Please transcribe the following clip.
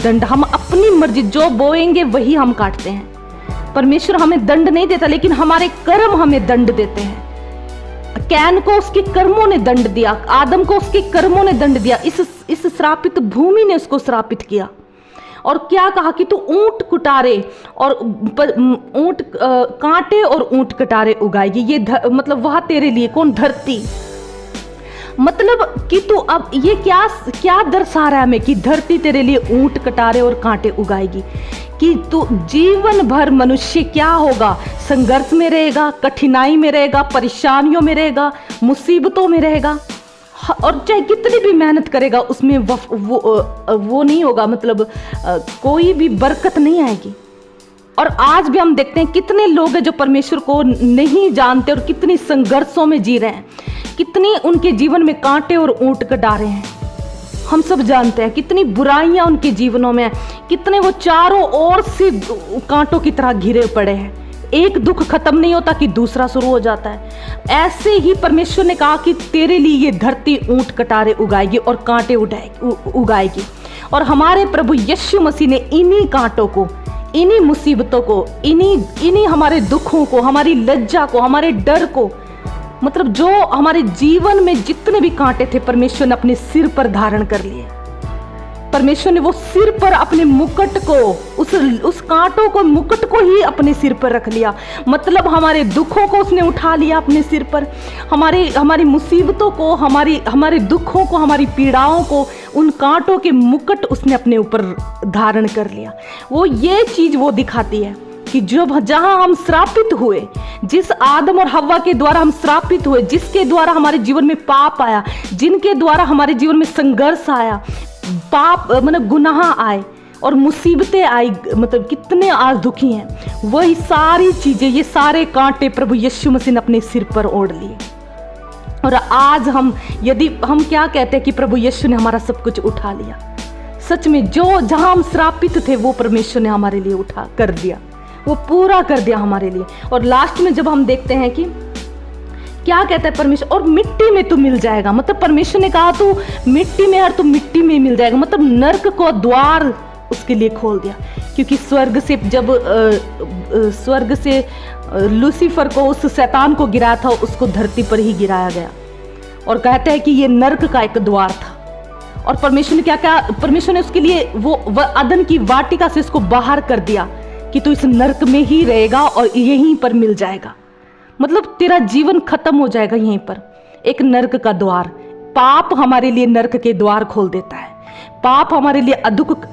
दंड। हम अपनी मर्जी जो बोएंगे वही हम काटते हैं। परमेश्वर हमें दंड नहीं देता, लेकिन हमारे कर्म हमें दंड देते हैं। कैन को उसके कर्मों ने दंड दिया, आदम को उसके कर्मों ने दंड दिया। इस श्रापित भूमि ने उसको श्रापित किया। और क्या कहा कि तू ऊंट कुटारे और ऊंट कांटे और ऊंट कटारे उगाएगी। ये मतलब वह तेरे लिए कौन? धरती। मतलब कि तू अब ये क्या दर्शा रहा है हमें कि धरती तेरे लिए ऊंट कटारे और कांटे उगाएगी। कि तू जीवन भर मनुष्य क्या होगा? संघर्ष में रहेगा, कठिनाई में रहेगा, परेशानियों में रहेगा, मुसीबतों में रहेगा, और चाहे कितनी भी मेहनत करेगा उसमें वो नहीं होगा, मतलब कोई भी बरकत नहीं आएगी। और आज भी हम देखते हैं कितने लोग हैं जो परमेश्वर को नहीं जानते और कितनी संघर्षों में जी रहे हैं, कितनी उनके जीवन में कांटे और ऊंट कटारे हैं। हम सब जानते हैं कितनी बुराइयां उनके जीवनों में हैं, कितने वो चारों ओर से कांटों की तरह घिरे पड़े हैं। एक दुख खत्म नहीं होता कि दूसरा शुरू हो जाता है। ऐसे ही परमेश्वर ने कहा कि तेरे लिए ये धरती ऊंट कटारे उगाएगी और कांटे उगाएगी। और हमारे प्रभु यीशु मसीह ने इन्हीं कांटों को, इन्हीं मुसीबतों को, इन्हीं हमारे दुखों को, हमारी लज्जा को, हमारे डर को, मतलब जो हमारे जीवन में जितने भी कांटे थे, परमेश्वर ने अपने सिर पर धारण कर लिए। परमेश्वर ने वो सिर पर अपने मुकुट को, उस कांटों को, मुकुट को ही अपने सिर पर रख लिया। मतलब हमारे दुखों को उसने उठा लिया अपने सिर पर, हमारी मुसीबतों को, हमारे दुखों को, हमारी पीड़ाओं को, उन कांटों के मुकुट उसने अपने ऊपर धारण कर लिया। वो ये चीज वो दिखाती है कि जहां हम श्रापित हुए, जिस आदम और हव्वा के द्वारा हम श्रापित हुए, जिसके द्वारा हमारे जीवन में पाप आया, जिनके द्वारा हमारे जीवन में संघर्ष आया, पाप मतलब गुनाह आए और मुसीबतें आई, मतलब कितने आज दुखी हैं, वही सारी चीजें, ये सारे कांटे प्रभु यीशु मसीह ने अपने सिर पर ओढ़ लिए। और आज यदि हम क्या कहते हैं कि प्रभु यीशु ने हमारा सब कुछ उठा लिया। सच में जहां हम श्रापित थे वो परमेश्वर ने हमारे लिए उठा कर दिया, वो पूरा कर दिया हमारे लिए। और लास्ट में जब हम देखते हैं कि क्या कहता है परमेश्वर, और मिट्टी में तू मिल जाएगा। मतलब परमेश्वर ने कहा तू मिट्टी में, और तू मिट्टी में मिल जाएगा। मतलब नर्क को द्वार उसके लिए खोल दिया, क्योंकि स्वर्ग से लूसीफर को, उस शैतान को गिराया था, उसको धरती पर ही गिराया गया। और कहते हैं कि ये नर्क का एक द्वार था। और परमेश्वर ने क्या, परमेश्वर ने उसके लिए वो अदन की वाटिका से उसको बाहर कर दिया कि तू इस नर्क में ही रहेगा और यहीं पर मिल जाएगा। मतलब तेरा जीवन खत्म हो जाएगा यहीं पर। एक नर्क का द्वार, पाप हमारे लिए नर्क के द्वार खोल देता है। पाप हमारे लिए अधोलोक